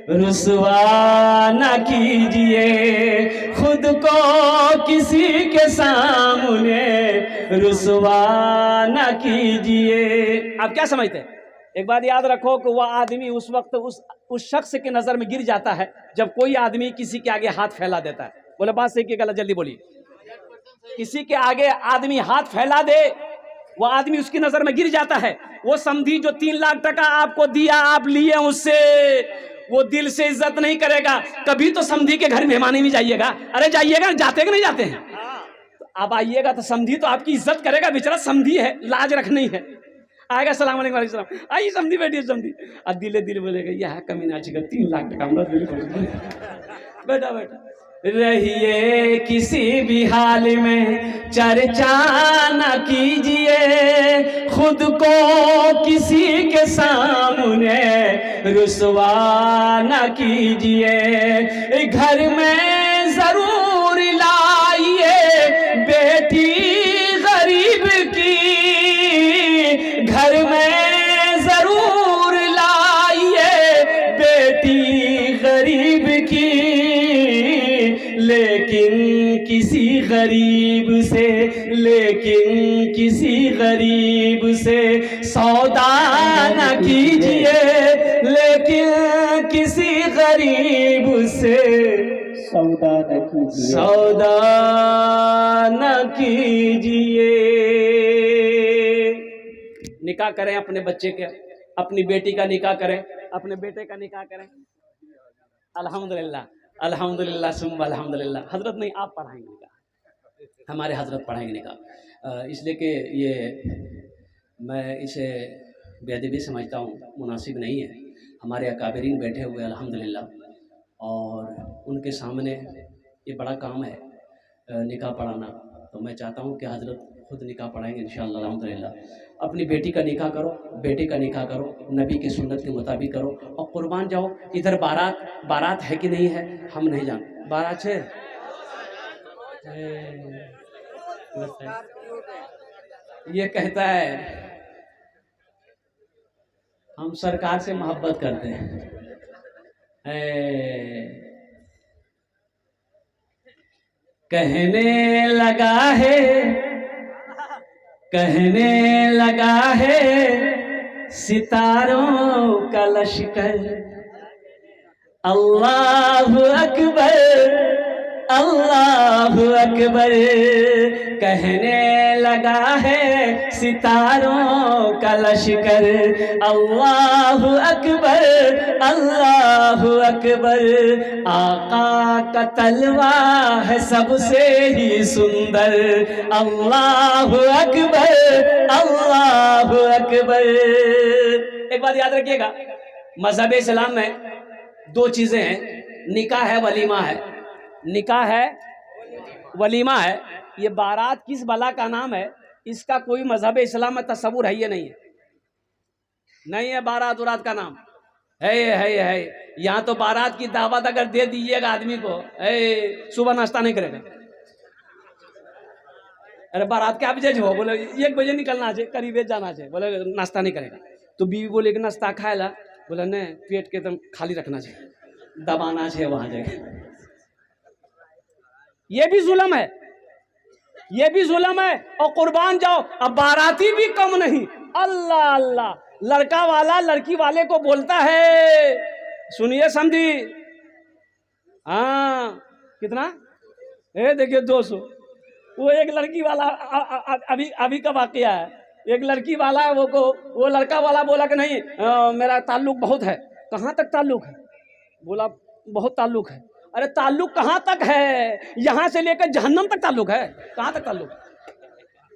रुसवा न कीजिए, खुद को किसी के सामने रुसवा न कीजिए। आप क्या समझते हैं? एक बात याद रखो कि वह आदमी उस वक्त उस शख्स के नजर में गिर जाता है जब कोई आदमी किसी के आगे हाथ फैला देता है। बोले बात सही कि गलत? जल्दी बोलिए। किसी के आगे आदमी हाथ फैला दे, वो आदमी उसकी नजर में गिर जाता है। वो समझी जो 3 लाख टका आपको दिया, आप लिए उससे, वो दिल से इज्जत नहीं करेगा। कभी तो समझी के घर मेहमानी में जाइएगा। अरे जाइएगा, जाते कि नहीं जाते हैं? तो अब आइएगा तो समझी तो आपकी इज्जत करेगा। बेचारा समझी है, लाज रखनी है, आएगा सलाम अलैकुम वालेकुम सलाम, आई समझी बैठी समझी। अब दिले दिल बोलेगा यह कमीना चाहिए 3 लाख टका बेटा बेटा। रहिए किसी भी हाल में चर्चा न कीजिए, खुद को किसी के सामने रुसवा न कीजिए। घर में जरूर लाइए बेटी गरीब की, घर में जरूर लाइए बेटी गरीब की, लेकिन किसी गरीब से सौदा न कीजिए, लेकिन किसी गरीब से सौदा न कीजिए। निकाह करें अपने बच्चे के, अपनी बेटी का निकाह करें, अपने बेटे का निकाह करें। अल्हम्दुलिल्लाह, अल्हम्दुलिल्लाह सुम्मा अल्हम्दुलिल्लाह। हजरत नहीं, आप पढ़ाएंगे निकाह, हमारे हजरत पढ़ाएंगे निकाह। इसलिए कि ये मैं इसे बेअदबी समझता हूँ, मुनासिब नहीं है। हमारे अकाबरीन बैठे हुए अल्हम्दुलिल्लाह, और उनके सामने ये बड़ा काम है निकाह पढ़ाना। तो मैं चाहता हूँ कि हजरत खुद निकाह पढ़ाएंगे इंशाअल्लाह अल्हम्दुलिल्लाह। अपनी बेटी का निकाह करो, बेटे का निकाह करो, नबी की सुन्नत के मुताबिक करो और कुर्बान जाओ। इधर बारात है कि नहीं है हम नहीं जानते। बारात है, ये कहता है हम सरकार से मोहब्बत करते हैं। कहने लगा है, कहने लगा है सितारों का लश्कर, अल्लाह अकबर, अल्लाह अकबर। कहने लगा है सितारों का लश्कर, अल्लाह अकबर, अल्लाह अकबर। आका का तलवा है सबसे ही सुंदर, अल्लाह अकबर, अल्लाह अकबर। एक बात याद रखिएगा, मजहब इस्लाम में दो चीजें हैं, निकाह है, वलीमा है। निकाह है, वलीमा है। ये बारात किस बला का नाम है, इसका कोई मजहब इस्लाम में तस्वुर है ये नहीं है, नहीं है बारात उरात का नाम है। यहाँ तो बारात की दावत अगर दे दीजिएगा आदमी को, सुबह नाश्ता नहीं करेगा। अरे बारात क्या बजे हो, बोले 1 बजे निकलना है, करीब जाना है, बोले नाश्ता नहीं करेगा। तो बीवी बोले कि नाश्ता खाएला, बोला नहीं, पेट के एकदम खाली रखना चाहिए, दबाना चाहिए वहां जाके। ये भी जुल्म है, ये भी जुल्म है। और कुर्बान जाओ, अब बाराती भी कम नहीं। अल्लाह अल्लाह, लड़का वाला लड़की वाले को बोलता है, सुनिए समझी, हाँ कितना, देखिए 200। वो एक लड़की वाला अभी का वाकया है, एक लड़की वाला वो लड़का वाला बोला कि नहीं मेरा ताल्लुक बहुत है। कहाँ तक ताल्लुक है? बोला बहुत ताल्लुक है। अरे ताल्लुक कहाँ तक है? यहाँ से लेकर जहन्नम तक ताल्लुक है, कहाँ तक ताल्लुक?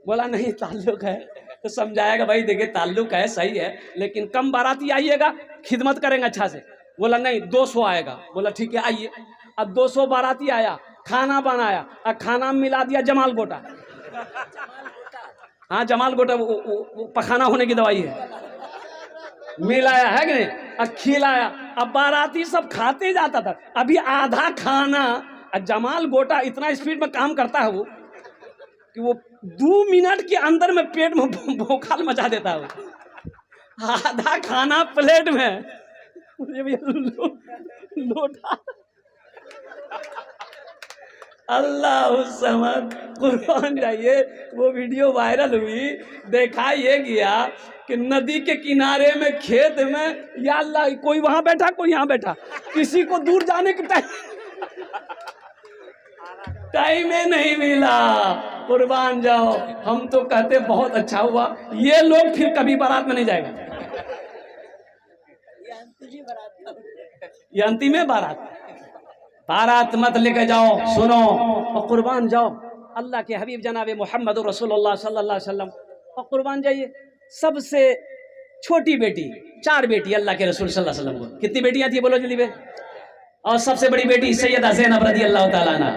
बोला नहीं ताल्लुक है। तो समझाएगा भाई देखिए ताल्लुक है, सही है, लेकिन कम बाराती आइएगा, खिदमत करेंगे अच्छा से। बोला नहीं 200 आएगा। बोला ठीक है आइए। अब 200 बाराती आया, खाना बनाया और खाना में मिला दिया जमाल गोटा। हाँ जमाल गोटा वो पखाना होने की दवाई है, मिलाया है कि नहीं, और खिलाया। अब बाराती सब खाते जाता था, अभी आधा खाना। जमाल गोटा इतना स्पीड में काम करता है वो कि वो 2 मिनट के अंदर में पेट में भूखाल मचा देता है वो। आधा खाना प्लेट में, लोटा। अल्लाह समद, कुर्बान जाइए। वो वीडियो वायरल हुई, देखा ये गया कि नदी के किनारे में खेत में, या अल्लाह, कोई वहां बैठा कोई यहाँ बैठा, किसी को दूर जाने के टाइम ही नहीं मिला। कुर्बान जाओ, हम तो कहते बहुत अच्छा हुआ, ये लोग फिर कभी बारात में नहीं जाएगा। ये अंतिम है बारात, बारात मत लेके जाओ, सुनो और कुर्बान जाओ। अल्लाह के हबीब जनाब मोहम्मद रसूलुल्लाह सल्लल्लाहु अलैहि वसल्लम, और कुर्बान जाइए। सबसे छोटी बेटी, 4 बेटी अल्लाह के रसूल सल्लल्लाहु अलैहि वसल्लम को। कितनी बेटियां थी बोलो जल्दी बे? और सबसे बड़ी बेटी सैयदा ज़ैनब रदी अल्लाह ताला अन्हा,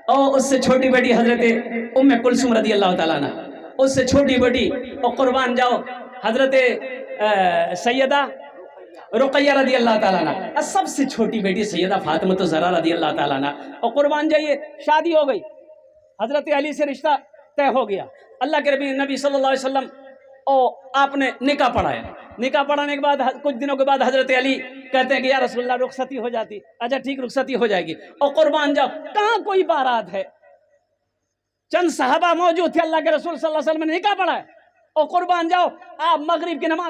और उससे छोटी बेटी हजरत उम्मे कुलसूम रदी अल्लाह ताला अन्हा, उससे छोटी बेटी और कुर्बान जाओ हजरत सैयदा रुकैया रदी अल्लाह ताला अन्हा, सबसे छोटी बेटी सैयदा फातिमा तो ज़हरा रदी अल्लाह ताला अन्हा। और कुर्बान जाइए, शादी हो गई, हजरत अली से रिश्ता तय हो गया। अल्लाह के नबी सल्लल्लाहु अलैहि वसल्लम और आपने निकाह पढ़ाया। निकाह पढ़ाने के बाद कुछ दिनों के बाद हजरत अली कहते हैं कि या रसूलल्लाह रुखसती हो जाती। अच्छा ठीक, रुखसती हो जाएगी। और कुर्बान जाओ, कहाँ कोई बारात है, चंद साहबा मौजूद थे, अल्लाह के रसूल सल्लल्लाहु अलैहि वसल्लम ने निकाह पढ़ाया। और कुर्बान जाओ, आप मगरिब की नमाज